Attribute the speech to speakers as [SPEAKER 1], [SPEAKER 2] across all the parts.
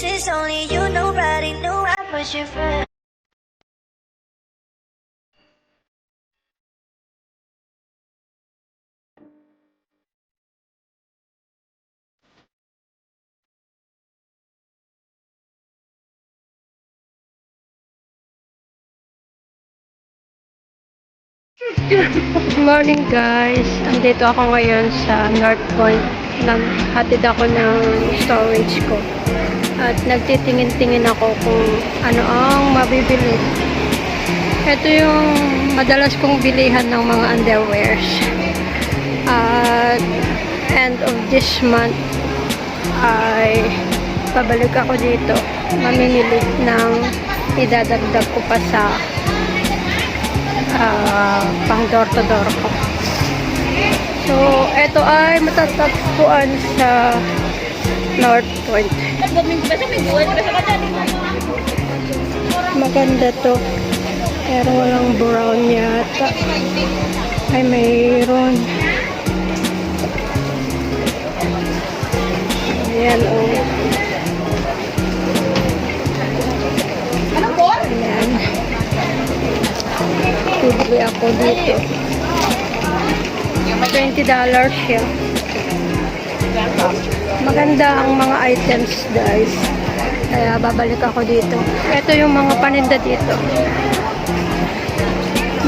[SPEAKER 1] it's only you, nobody knew I was your friend.
[SPEAKER 2] Good morning guys! Andito ako ngayon sa North Point. Naghatid ako ng storage ko. At nagtitingin-tingin ako kung ano ang mabibili. Ito yung madalas kong bilihan ng mga underwears. At end of this month ay pabalik ako dito. Mamimili ng idadagdag ko pa sa pang door-to-door ko. So, ito ay matatagpuan sa North Point. Maganda to. Pero walang brown yata. Ay, mayroon. Ayan, oh. Ayan. Bibili ako dito. $20 siya. Maganda ang mga items guys. Kaya babalik ako dito. Ito yung mga paninda dito.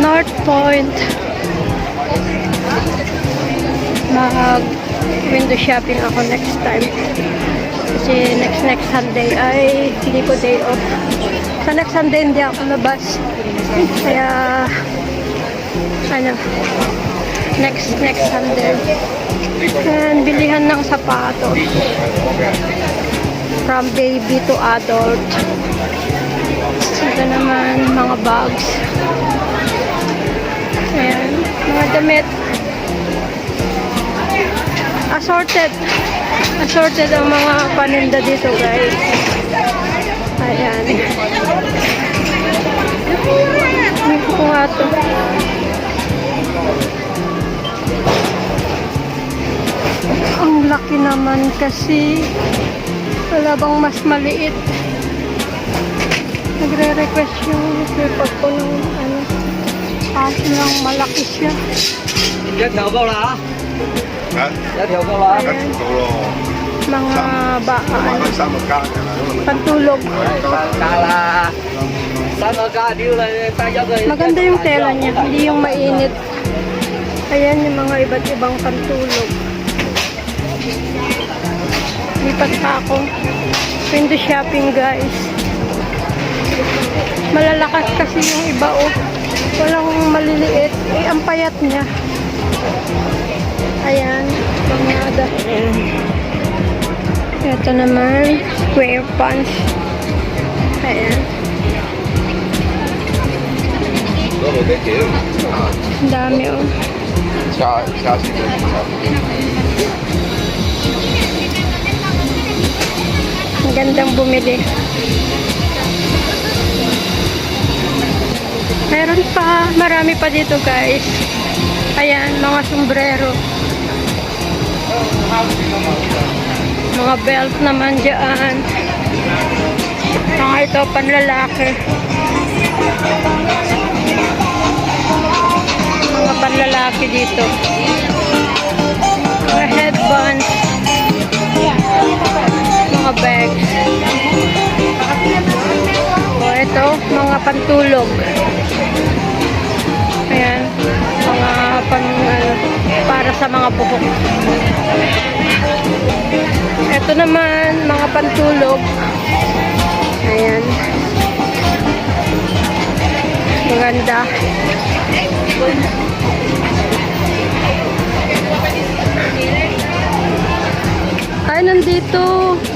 [SPEAKER 2] North Point. Mag window shopping ako next time. Kasi next Sunday ay hindi ko day off. Sa next Sunday hindi ako labas. Kaya ano, next Sunday. And bilihan ng sapatos. From baby to adult. Ito naman mga bags. Ayan, mga damit. Assorted ang mga paninda dito guys. Ayan. Hindi ko nga ito. Ang laki naman kasi. Wala bang mas maliit? Nagre-request yung report ko ng ano. Kaso lang malaki siya.
[SPEAKER 3] Giới thiệu câu là
[SPEAKER 4] Hả?
[SPEAKER 3] giới thiệu câu là
[SPEAKER 4] Cách câu lo
[SPEAKER 2] Mga baan.
[SPEAKER 4] Sao mà ca này là nó là
[SPEAKER 2] Pantulog.
[SPEAKER 3] ta là sao mà ca điêu là ta cho người
[SPEAKER 2] Maganda yung tela niya, hindi yung mainit. Ayan yung mga iba't ibang pantulog. Lipat pa ako. Window shopping guys. Malalakas kasi yung iba oh. Walang maliliit. Eh, ang payat niya. Ayan. Mga dahil. Ito naman. Square pants. Ayan.
[SPEAKER 4] có một cái kiểu
[SPEAKER 2] Ang dami oh.
[SPEAKER 4] xa xí
[SPEAKER 2] Ang gandang bumili. Meron pa, marami pa dito guys. Ayan, mga sombrero. Mga belt naman dyan. Mga ito, panlalaki. Mga panlalaki dito. Mga headbands. Mga bags. O ito, mga pantulog. Ayan, mga para sa mga buhok. Ito naman, mga pantulog. Ayan. Maganda. Ay, nandito.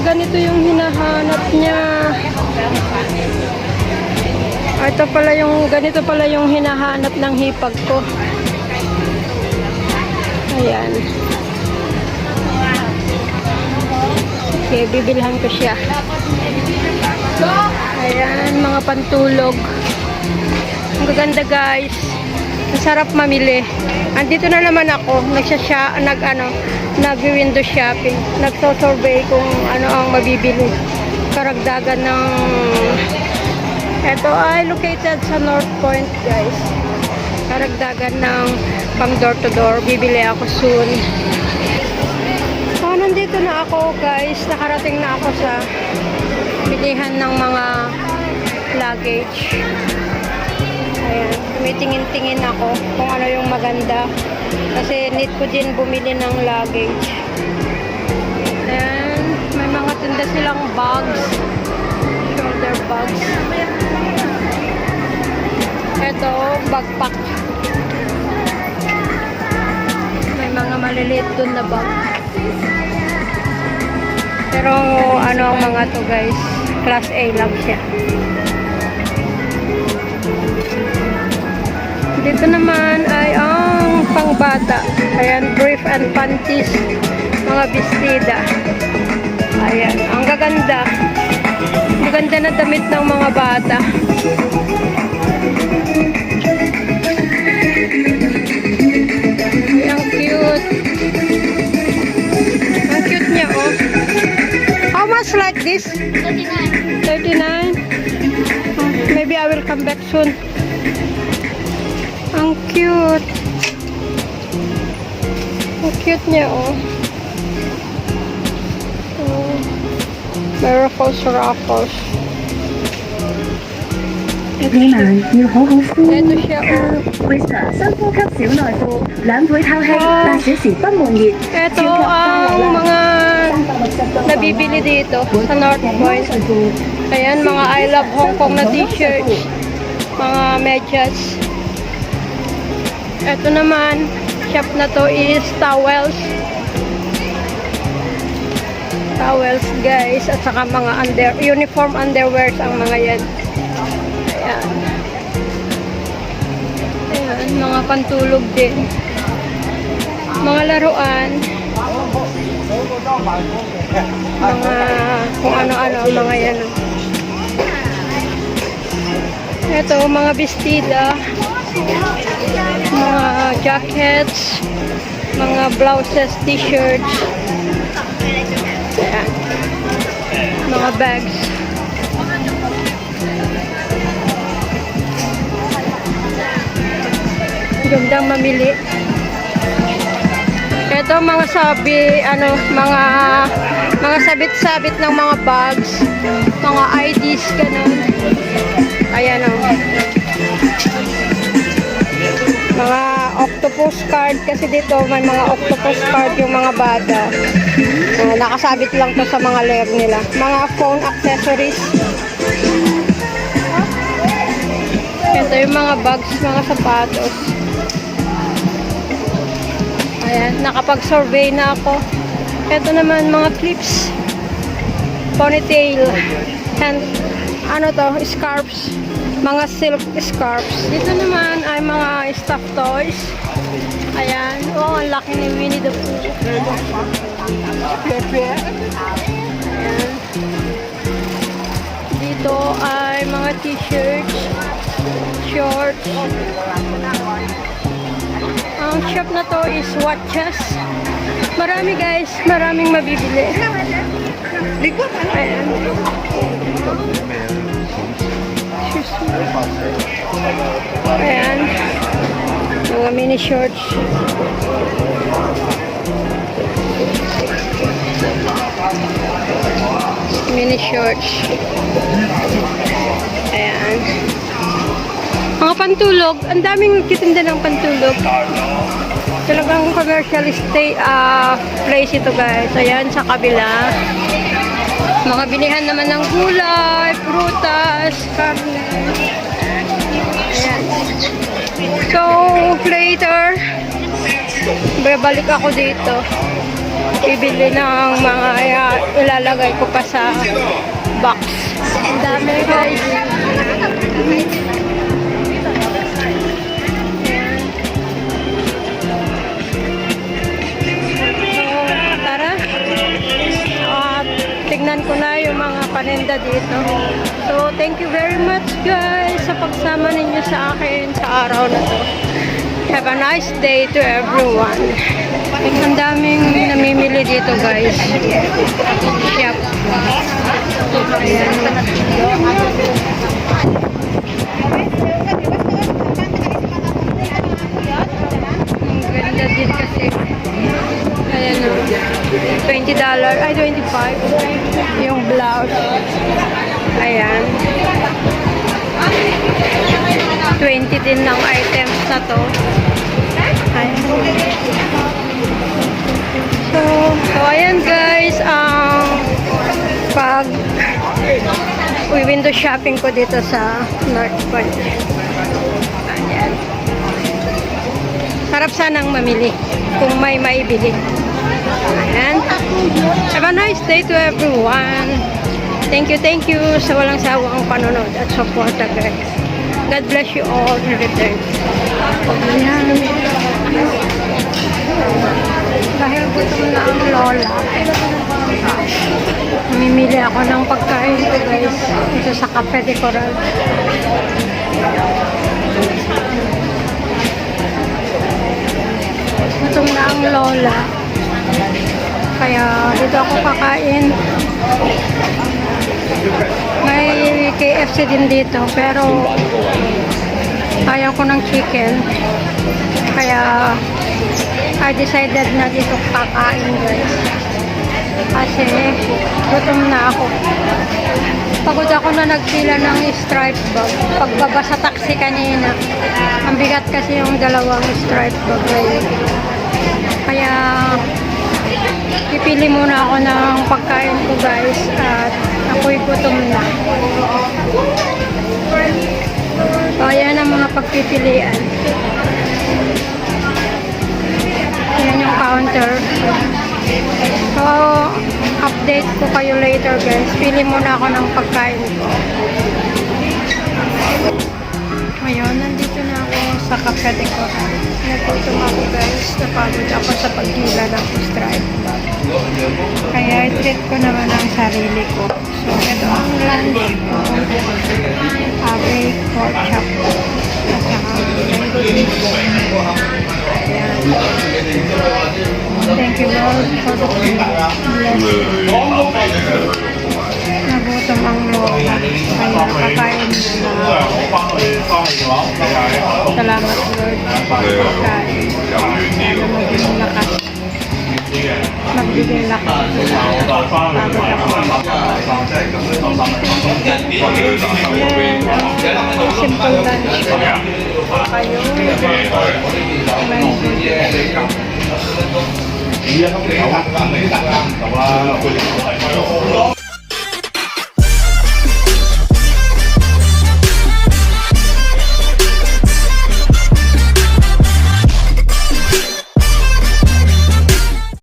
[SPEAKER 2] Ganito yung hinahanap niya. Ito pala yung, ganito pala yung hinahanap ng hipag ko. Ayan. Okay, bibilhan ko siya. Ayan, mga pantulog. Ang gaganda guys. Ang sarap mamili. Andito na naman ako. Nag-window shopping. Nagso-survey kung ano ang mabibili. karagdagan ng ito ay located sa North Point, guys. Karagdagan ng pang door to door. Bibili ako soon. So, nandito na ako, guys. Nakarating na ako sa bilihan ng mga luggage. Ayan, tumitingin-tingin ako kung ano yung maganda. Kasi need ko din bumili ng luggage. Ayan, may mga tinda silang bags. Shoulder bags. Ito, backpack. May mga maliliit dun na bag. Pero ano ang mga to, guys? Class A lang siya. Dito naman ay ang pangbata. Ayan, brief and panties. Mga bestida. Ayan, ang gaganda. Ang ganda na damit ng mga bata. Ay, ang cute. Ang cute niya, oh. How much like this?
[SPEAKER 1] 39.
[SPEAKER 2] 39? Maybe I will come back soon. Ang cute. Ang cute niya, oh. Oh. May ruffles.
[SPEAKER 5] 你們要好好呼
[SPEAKER 2] Ito siya, oh.
[SPEAKER 5] Whisper 深呼吸小內褲，兩倍透氣，8小時不悶熱，
[SPEAKER 2] Ito ang mga nabibili dito sa North Point. Ayan, mga I Love Hong Kong na t-shirts. Mga medyas. Ito naman, shop na to is towels. Towels, guys. At saka mga uniform underwears ang mga yan. Ayan. Ayan, mga pantulog din. Mga laruan. Mga kung ano-ano, mga yan. Ito, mga bestida. Mga jackets. Mga blouses, t-shirts. Ayan. Mga bags. Gandang mamili. Ito mga mga sabit-sabit ng mga bags, mga IDs ganun. Ayan, oh. Mga octopus card kasi dito may mga octopus card yung mga bata. Nakasabit lang to sa mga leg nila. Mga phone accessories. Ito yung mga bags, mga sapatos. Ayan, nakapag-survey na ako. Ito naman mga clips. Ponytail. And ano to, scarves. Mga silk scarves. Dito naman ay mga stuffed toys. Ayan. Oh, ang laki ni Winnie the Pooh. Ayan. Dito ay mga t-shirts, shorts. Ang shop na to is watches. Marami, guys. Maraming mabibili. Ayan. Ayan. Mga mini shorts. Mini shorts. Ayan. Mga pantulog. Ang daming nagtitinda ng pantulog. Talagang commercial place ito, guys. Ayan, sa kabila. Mga bilihan naman ng gulay, prutas, karne. Ayan. So, later, babalik ako dito. Bibili ng mga ilalagay ko pa sa box. Ang dami, guys. Tignan ko na yung mga paninda dito. So, thank you very much, guys, sa pagsama ninyo sa akin sa araw na to. Have a nice day to everyone. Ang daming namimili dito, guys. Yep. Ayan. Ang ganda din kasi. Ayan o. $20. Ay, 25. Yung blouse. Ayan. 20 din ng items na to. Ayan. So ayan guys, pag window shopping ko dito sa North Point. Ayan. Sarap sanang mamili kung may maibili. Ayan. Have a nice day to everyone. Thank you sa walang sawang panonood at suporta, guys. God bless you all in return. Ayan. Dahil gutom na ang lola, mamimili ako ng pagkain ko, guys. Ito sa Cafe de Coral. Gutom na ang lola. Kaya dito ako kakain. May KFC din dito, pero ayaw ko ng chicken. Kaya I decided na dito kakain, guys. Kasi gutom na ako. Pagod ako na nagpila ng stripe bag. Pagbaba sa taxi kanina, ang bigat kasi yung dalawang stripe bag ngayon. Kaya pipili muna ako ng pagkain ko, guys, at ako'y gutom na. So, ayan ang mga pagpipilian. Ayan yung counter. So, update ko kayo later, guys. Pili muna ako ng pagkain ko. Ngayon, nandito na ako sa Cafe de Coral. Nagutom ako, guys. Napagod ako sa pagpila ng stripe bag. Kaya i-treat ko naman ang sarili ko. So, ito ang lunch ko. Average pork chop. At saka ayan. Thank you, Lord, for the blessing. Nagutom ang lola. Kaya kakain na. Salamat, Lord, sa pagkain. Sana maging lakas. Magbigay lakas. Pagod ako. Simple lunch. Kayo. May